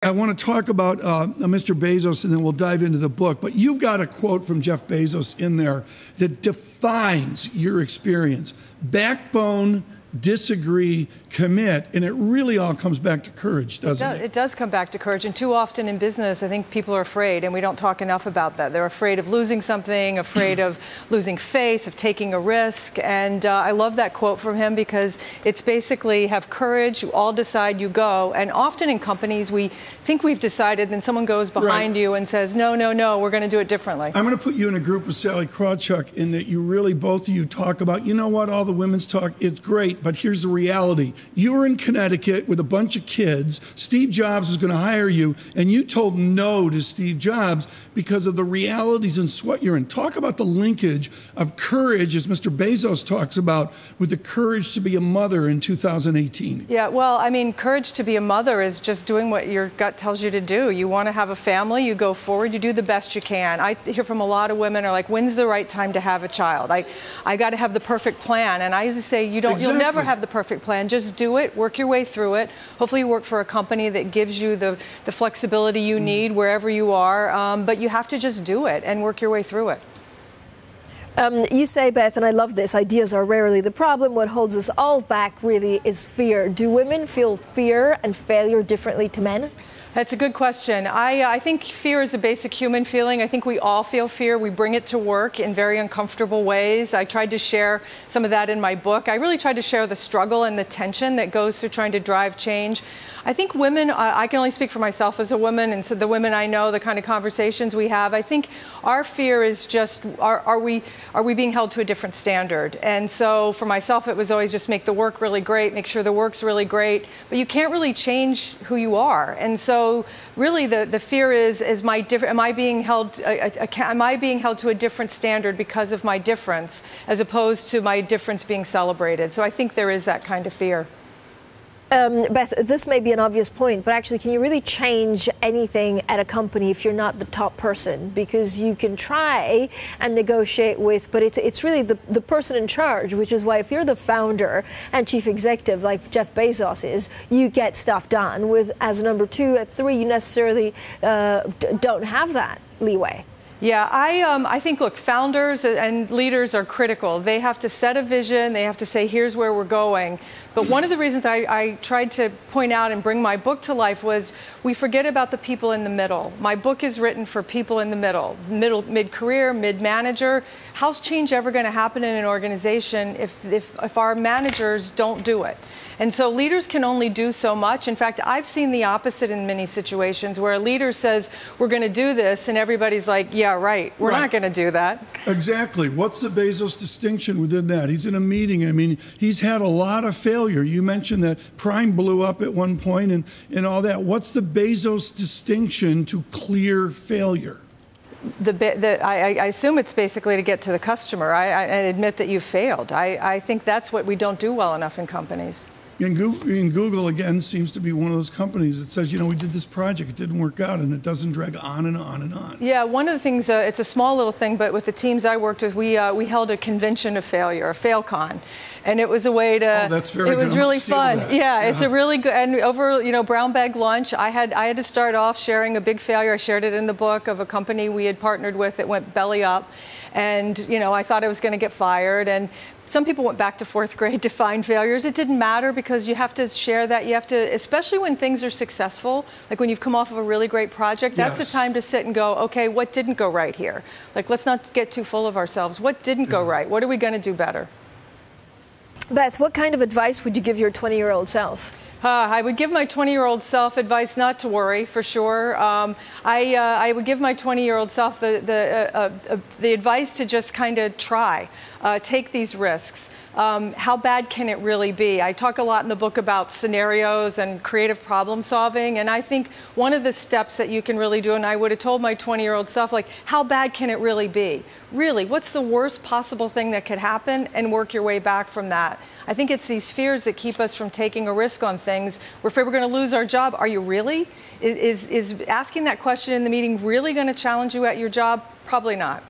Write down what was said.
I want to talk about Mr. Bezos, and then we'll dive into the book. But you've got a quote from Jeff Bezos in there that defines your experience. Backbone, disagree, commit. And it really all comes back to courage, doesn't it? It does come back to courage. And too often in business, I think people are afraid, and we don't talk enough about that. They're afraid of losing something, afraid of losing face, of taking a risk. And I love that quote from him because it's basically have courage, you all decide, you go. And often in companies, we think we've decided, then someone goes behind you and says, no, we're going to do it differently. I'm going to put you in a group with Sally Krawcheck in that you really, both of you talk about, you know what, all the women's talk, it's great, but here's the reality. You were in Connecticut with a bunch of kids. Steve Jobs was going to hire you, and you told no to Steve Jobs because of the realities and what you're in. Talk about the linkage of courage, as Mr. Bezos talks about, with the courage to be a mother in 2018. Yeah, well, I mean, courage to be a mother is just doing what your gut tells you to do. You want to have a family, you go forward, you do the best you can. I hear from a lot of women are like, when's the right time to have a child? I got to have the perfect plan. And I usually say, you'll never have the perfect plan. Just do it, work your way through it. Hopefully you work for a company that gives you the flexibility you need wherever you are. But you have to just do it and work your way through it. You say, Beth, and I love this, ideas are rarely the problem. What holds us all back really is fear. Do women feel fear and failure differently to men? That's a good question. I think fear is a basic human feeling. I think we all feel fear. We bring it to work in very uncomfortable ways. I tried to share some of that in my book. I really tried to share the struggle and the tension that goes through trying to drive change. I think women, I can only speak for myself as a woman, and so the women I know, the kind of conversations we have, I think our fear is just, are we being held to a different standard? And so for myself, it was always just make the work really great, make sure the work's really great, but you can't really change who you are. And so really the fear is am I being held to a different standard because of my difference, as opposed to my difference being celebrated? So I think there is that kind of fear. Beth, this may be an obvious point, but actually, can you really change anything at a company if you're not the top person? Because you can try and negotiate with, but it's really the person in charge, which is why if you're the founder and chief executive like Jeff Bezos is, you get stuff done. With as a number two, at three, you necessarily don't have that leeway. Yeah, I think, look, founders and leaders are critical. They have to set a vision. They have to say, here's where we're going. But one of the reasons I tried to point out and bring my book to life was we forget about the people in the middle. My book is written for people in the middle, mid-career, mid-manager. How's change ever going to happen in an organization if our managers don't do it? And so leaders can only do so much. In fact, I've seen the opposite in many situations where a leader says, we're going to do this, and everybody's like, yeah, right, we're not going to do that. Exactly. What's the Bezos distinction within that? He's in a meeting. I mean, he's had a lot of failure. You mentioned that Prime blew up at one point and all that. What's the Bezos distinction to clear failure? I assume it's basically to get to the customer. I admit that you failed. I think that's what we don't do well enough in companies. And Google, again, seems to be one of those companies that says, we did this project, it didn't work out, and it doesn't drag on and on and on. Yeah, one of the things, it's a small little thing, but with the teams I worked with, we held a convention of failure, a FailCon. And it was a way to, that's very it was good. really fun. Yeah, it's a really good, and over, brown bag lunch, I had to start off sharing a big failure. I shared it in the book of a company we had partnered with that went belly up. And, I thought I was going to get fired. And some people went back to fourth grade to find failures. It didn't matter because you have to share that. You have to, especially when things are successful, like when you've come off of a really great project, that's the time to sit and go, okay, what didn't go right here? Like, let's not get too full of ourselves. What didn't go right? What are we going to do better? Beth, what kind of advice would you give your 20-year-old self? I would give my 20-year-old self advice not to worry, for sure. I would give my 20-year-old self the advice to just kind of try, take these risks. How bad can it really be? I talk a lot in the book about scenarios and creative problem solving, and I think one of the steps that you can really do, and I would have told my 20-year-old self, like, how bad can it really be? Really, what's the worst possible thing that could happen, and work your way back from that. I think it's these fears that keep us from taking a risk on things. We're afraid we're going to lose our job. Are you really? Is asking that question in the meeting really going to challenge you at your job? Probably not.